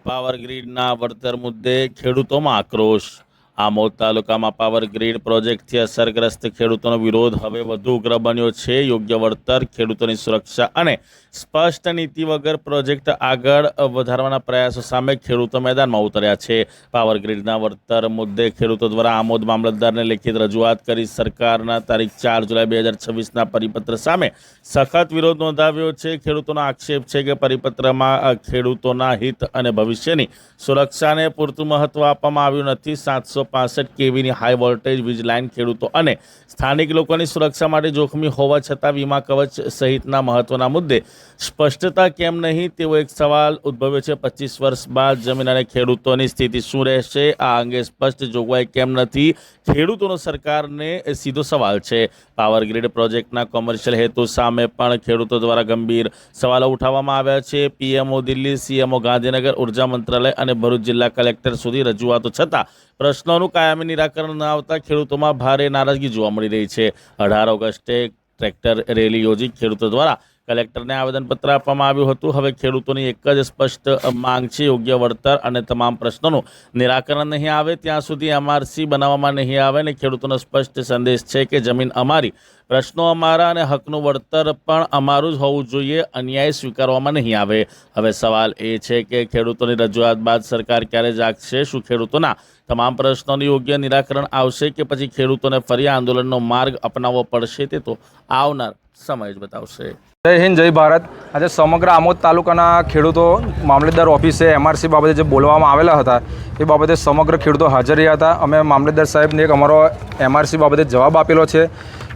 Power ગ્રીડના વળતર મુદ્દે ખેડૂતોમાં આક્રોશ। આમોદ તાલુકામાં પાવર ગ્રીડ પ્રોજેક્ટથી અસરગ્રસ્ત ખેડૂતોનો વિરોધ હવે વધુ ઉગ્ર બન્યો છે। યોગ્ય વળતર, ખેડૂતોની સુરક્ષા અને સ્પષ્ટ નીતિ વગર પ્રોજેક્ટ આગળ વધારવાના પ્રયાસો સામે ખેડૂતો મેદાનમાં ઉતર્યા છે। પાવર ગ્રીડના વળતર મુદ્દે ખેડૂતો દ્વારા આમોદ મામલતદારને લેખિત રજૂઆત કરી સરકારના તારીખ 4 જુલાઈ 2026ના પરિપત્ર સામે સખત વિરોધ નોંધાવ્યો છે। ખેડૂતોનો આક્ષેપ છે કે પરિપત્રમાં ખેડૂતોના હિત અને ભવિષ્યની સુરક્ષાને પૂરતું મહત્વ આપવામાં આવ્યું નથી। 765 કેવીની હાઈ વોલ્ટેજ વીજ લાઇન ખેડૂતો અને સ્થાનિક લોકોની સુરક્ષા માટે જોખમી હોવા છતાં વીમા કવચ સહિતના મહત્વના મુદ્દે સ્પષ્ટતા કેમ નહીં તેવો એક સવાલ ઉદ્ભવ્યો છે। 25 વર્ષ બાદ જમીન અને ખેડૂતોની સ્થિતિ શું રહેશે, આ અંગે સ્પષ્ટ જોગવાઈ કેમ નથી, ખેડૂતોનો સરકારને સીધો સવાલ છે। પાવર ગ્રીડ પ્રોજેક્ટના કોમર્શિયલ હેતુ સામે પણ ખેડૂતો દ્વારા ગંભીર સવાલો ઉઠાવવામાં આવ્યા છે। પીએમઓ દિલ્હી, સીએમઓ ગાંધીનગર, ઉર્જા મંત્રાલય અને ભરૂચ જિલ્લા કલેક્ટર સુધી રજૂઆતો છતાં પ્રશ્નોનું કાયમી નિરાકરણ ન આવતા ખેડૂતોમાં ભારે નારાજગી જોવા મળી રહી છે। 18 ઓગસ્ટે ટ્રેક્ટર રેલી યોજી ખેડૂતો દ્વારા કલેક્ટરને આવેદનપત્ર આપવામાં આવ્યું હતું। હવે ખેડૂતોની એક જ સ્પષ્ટ માંગ છે, યોગ્ય વળતર અને તમામ પ્રશ્નોનું નિરાકરણ નહીં આવે ત્યાં સુધી એમઆરસી બનાવવામાં નહીં આવે અને ખેડૂતોનો સ્પષ્ટ સંદેશ છે કે જમીન અમારી, પ્રશ્નો અમારા અને હકનું વળતર પણ અમારું જ હોવું જોઈએ, અન્યાય સ્વીકારવામાં નહીં આવે। હવે સવાલ એ છે કે ખેડૂતોની રજૂઆત બાદ સરકાર ક્યારે જાગશે? શું ખેડૂતોના તમામ પ્રશ્નોનું યોગ્ય નિરાકરણ આવશે કે પછી ખેડૂતોને ફરી આંદોલનનો માર્ગ અપનાવવો પડશે? તે તો આવનાર સમય જ બતાવશે। જય હિન્દ, જય ભારત। આજે સમગ્ર આમોદ તાલુકાના ખેડૂતો મામલતદાર ઓફિસે એમઆરસી બાબતે જે બોલવામાં આવેલા હતા એ બાબતે સમગ્ર ખેડૂતો હાજર રહ્યા હતા। અમે મામલતદાર સાહેબને એક અમારો એમઆરસી બાબતે જવાબ આપેલો છે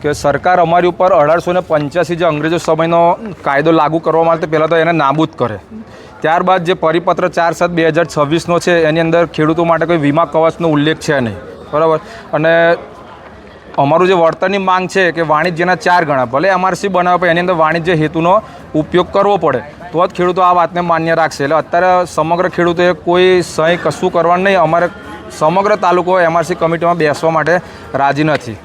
કે સરકાર અમારી ઉપર 1885 જે અંગ્રેજો સમયનો કાયદો લાગુ કરવા માટે પહેલાં તો એને નાબૂદ કરે, ત્યારબાદ જે પરિપત્ર 4/7/2026નો છે એની અંદર ખેડૂતો માટે કોઈ વીમા કવચનો ઉલ્લેખ છે નહીં, બરાબર। અને અમારું જે વળતરની માંગ છે કે વાણિજ્યના 4 ગણા, ભલે એમઆરસી બનાવે પણ એની અંદર વાણિજ્ય હેતુનો ઉપયોગ કરવો પડે તો જ ખેડૂતો આ વાતને માન્ય રાખશે। એટલે અત્યારે સમગ્ર ખેડૂતોએ કોઈ સહી કશું કરવાનું નહીં। અમારે સમગ્ર તાલુકો એમઆરસી કમિટીમાં બેસવા માટે રાજી નથી।